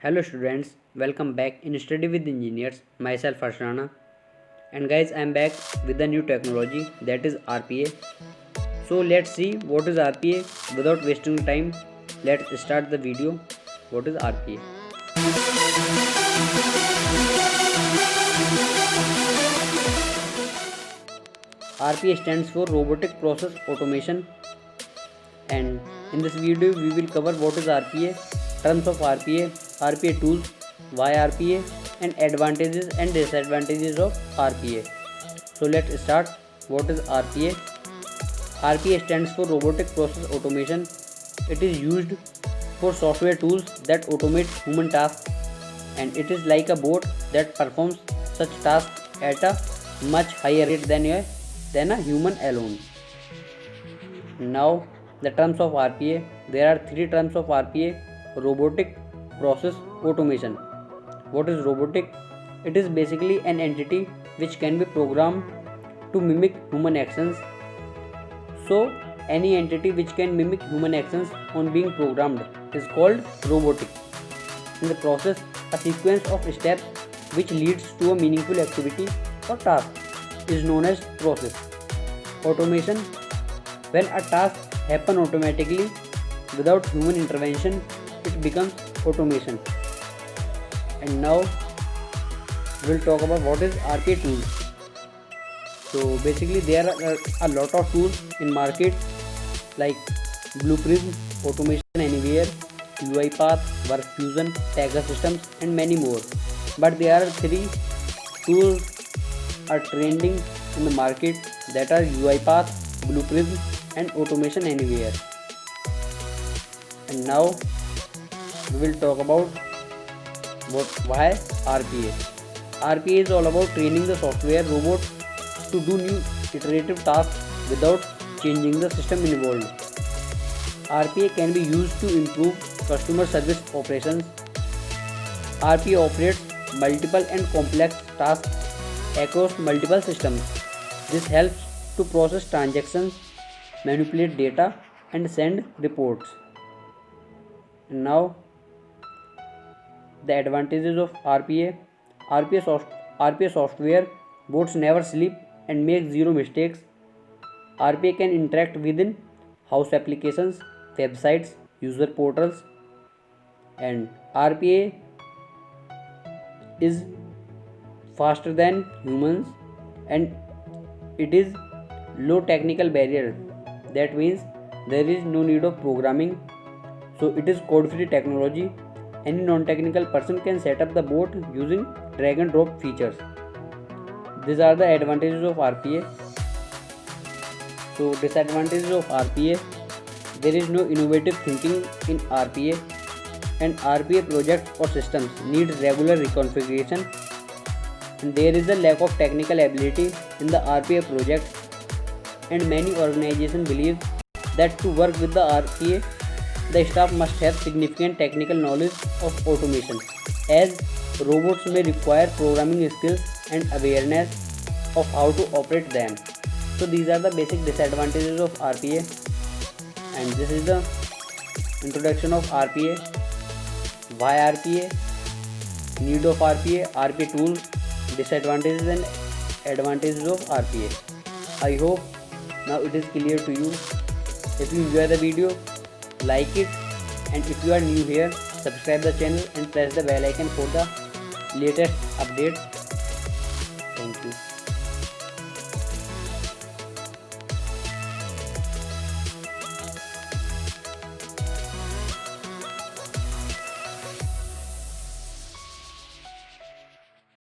Hello students, welcome back in Study with Engineers. Myself Ashrana, and guys, I am back with a new technology, that is RPA. So let's see what is RPA. Without wasting time, let's start the video. What is RPA? RPA stands for Robotic Process Automation, and in this video we will cover what is RPA, terms of RPA, RPA tools, why RPA, and advantages and disadvantages of RPA. So let's start. What is RPA? RPA stands for Robotic Process Automation. It is used for software tools that automate human tasks, and it is like a bot that performs such tasks at a much higher rate than a human alone. Now, the terms of RPA. There are three terms of RPA. Robotic Process Automation. What is robotic? It is basically an entity which can be programmed to mimic human actions. So, any entity which can mimic human actions on being programmed is called robotic. In the process, a sequence of steps which leads to a meaningful activity or task is known as process. Automation. When a task happens automatically without human intervention, it becomes automation. And now we'll talk about what is RPA tools. So basically there are a lot of tools in market like Blueprint, Automation Anywhere, UiPath, WorkFusion, Tagger Systems, and many more. But there are three tools are trending in the market, that are UiPath, Blueprint, and Automation Anywhere. And now we will talk about why RPA. RPA is all about training the software robot to do new iterative tasks without changing the system involved. RPA can be used to improve customer service operations. RPA operates multiple and complex tasks across multiple systems. This helps to process transactions, manipulate data, and send reports. And now, the advantages of RPA. RPA software bots never sleep and make zero mistakes. RPA can interact within house applications, websites, user portals, and RPA is faster than humans, and it is low technical barrier. That means there is no need of programming. So it is code-free technology. Any non-technical person can set up the bot using drag and drop features. These are the advantages of RPA. So disadvantages of RPA. There is no innovative thinking in RPA, and RPA projects or systems need regular reconfiguration, and there is a lack of technical ability in the RPA project, and many organizations believe that to work with the RPA, the staff must have significant technical knowledge of automation, as robots may require programming skills and awareness of how to operate them. So these are the basic disadvantages of RPA, and this is the introduction of RPA, why RPA, need of RPA, RPA tools, disadvantages and advantages of RPA. I hope now it is clear to you. If you enjoy the video, like it, and if you are new here, subscribe the channel and press the bell icon for the latest updates. Thank you.